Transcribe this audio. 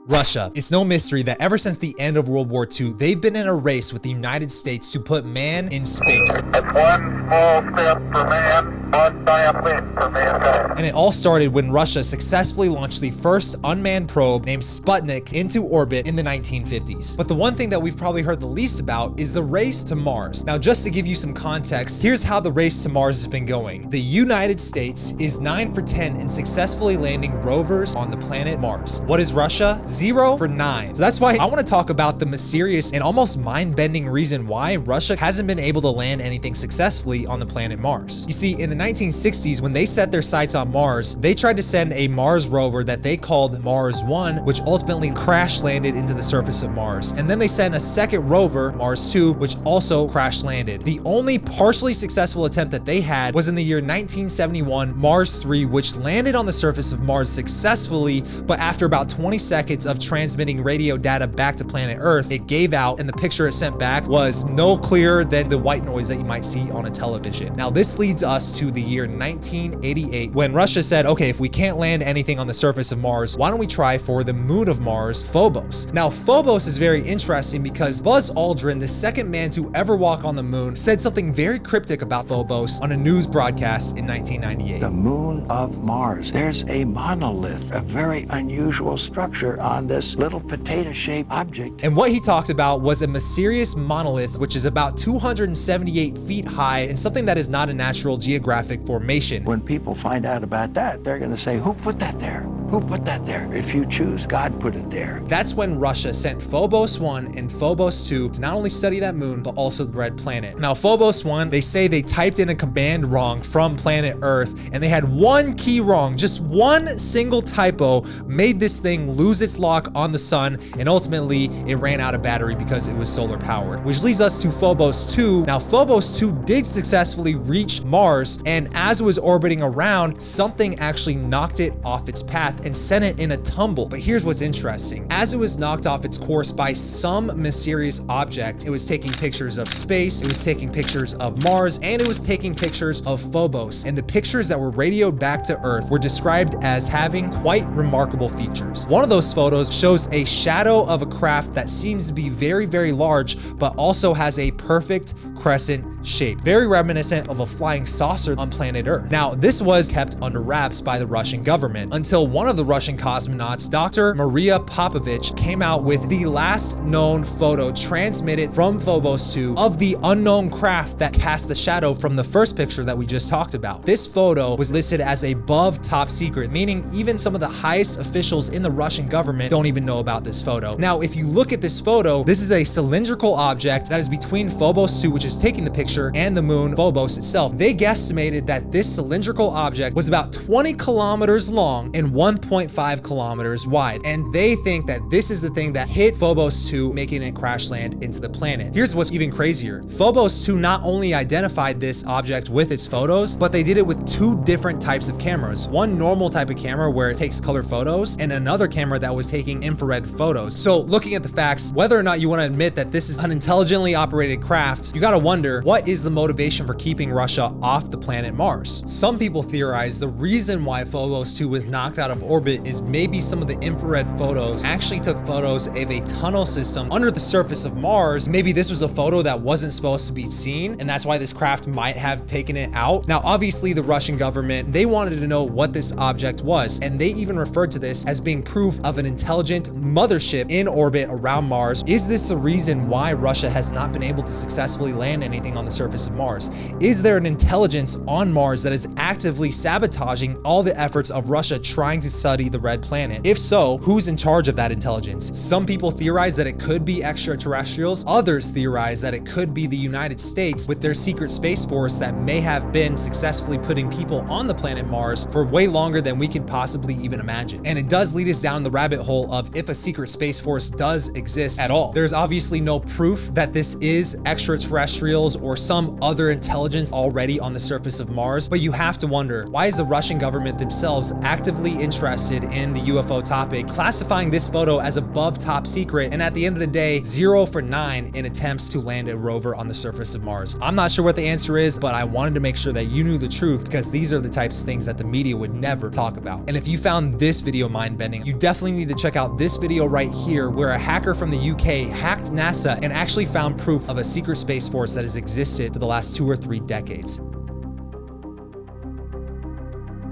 Russia. It's no mystery that ever since the end of World War II, they've been in a race with the United States to put man in space. That's one small step for man, one giant leap for mankind. And it all started when Russia successfully launched the first unmanned probe named Sputnik into orbit in the 1950s. But the one thing that we've probably heard the least about is the race to Mars. Now, just to give you some context, here's how the race to Mars has been going. The United States is 9 for 10 in successfully landing rovers on the planet Mars. What is Russia? 0 for 9. So that's why I want to talk about the mysterious and almost mind-bending reason why Russia hasn't been able to land anything successfully on the planet Mars. You see, in the 1960s, when they set their sights on Mars, they tried to send a Mars rover that they called Mars 1, which ultimately crash landed into the surface of Mars. And then they sent a second rover, Mars 2, which also crash landed. The only partially successful attempt that they had was in the year 1971, Mars 3, which landed on the surface of Mars successfully, but after about 20 seconds of transmitting radio data back to planet Earth, it gave out, and the picture it sent back was no clearer than the white noise that you might see on a television. Now, this leads us to the year 1988, when Russia said, okay, if we can't land anything on the surface of Mars, why don't we try for the moon of Mars, Phobos? Now, Phobos is very interesting because Buzz Aldrin, the second man to ever walk on the moon, said something very cryptic about Phobos on a news broadcast in 1998. The moon of Mars. There's a monolith, a very unusual structure on this little potato-shaped object. And what he talked about was a mysterious monolith, which is about 278 feet high and something that is not a natural geographic formation. When people find out about that, they're going to say, who put that there? Who put that there? If you choose, God put it there. That's when Russia sent Phobos 1 and Phobos 2 to not only study that moon, but also the red planet. Now, Phobos 1, they say they typed in a command wrong from planet Earth, and they had one key wrong. Just one single typo made this thing lose its lock on the sun, and ultimately it ran out of battery because it was solar powered. Which leads us to Phobos 2. Now, Phobos 2 did successfully reach Mars, and as it was orbiting around, something actually knocked it off its path and sent it in a tumble. But here's what's interesting. As it was knocked off its course by some mysterious object, it was taking pictures of space, it was taking pictures of Mars, and it was taking pictures of Phobos. And the pictures that were radioed back to Earth were described as having quite remarkable features. One of those photos shows a shadow of a craft that seems to be very, very large, but also has a perfect crescent shape, very reminiscent of a flying saucer on planet Earth. Now, this was kept under wraps by the Russian government until one of the Russian cosmonauts, Dr. Maria Popovich, came out with the last known photo transmitted from Phobos 2 of the unknown craft that cast the shadow from the first picture that we just talked about. This photo was listed as above top secret, meaning even some of the highest officials in the Russian government don't even know about this photo. Now, if you look at this photo, this is a cylindrical object that is between Phobos 2, which is taking the picture, and the moon Phobos itself. They guesstimated that this cylindrical object was about 20 kilometers long and 1.5 kilometers wide. And they think that this is the thing that hit Phobos 2, making it crash land into the planet. Here's what's even crazier. Phobos 2 not only identified this object with its photos, but they did it with two different types of cameras. One normal type of camera where it takes color photos, and another camera that was taking infrared photos. So looking at the facts, whether or not you want to admit that this is an intelligently operated craft, you gotta wonder, what is the motivation for keeping Russia off the planet Mars? Some people theorize the reason why Phobos 2 was knocked out of orbit is maybe some of the infrared photos actually took photos of a tunnel system under the surface of Mars. Maybe this was a photo that wasn't supposed to be seen, and that's why this craft might have taken it out. Now, obviously, the Russian government, they wanted to know what this object was, and they even referred to this as being proof of an intelligent mothership in orbit around Mars. Is this the reason why Russia has not been able to successfully land anything on the surface of Mars? Is there an intelligence on Mars that is actively sabotaging all the efforts of Russia trying to study the red planet? If so, who's in charge of that intelligence? Some people theorize that it could be extraterrestrials. Others theorize that it could be the United States with their secret space force that may have been successfully putting people on the planet Mars for way longer than we could possibly even imagine. And it does lead us down the rabbit hole of if a secret space force does exist at all. There's obviously no proof that this is extraterrestrials or some other intelligence already on the surface of Mars, but you have to wonder, why is the Russian government themselves actively interested interested in the UFO topic, classifying this photo as above top secret, and at the end of the day, 0 for 9 in attempts to land a rover on the surface of Mars. I'm not sure what the answer is, but I wanted to make sure that you knew the truth, because these are the types of things that the media would never talk about. And if you found this video mind-bending, you definitely need to check out this video right here, where a hacker from the UK hacked NASA and actually found proof of a secret space force that has existed for the last 2 or 3 decades.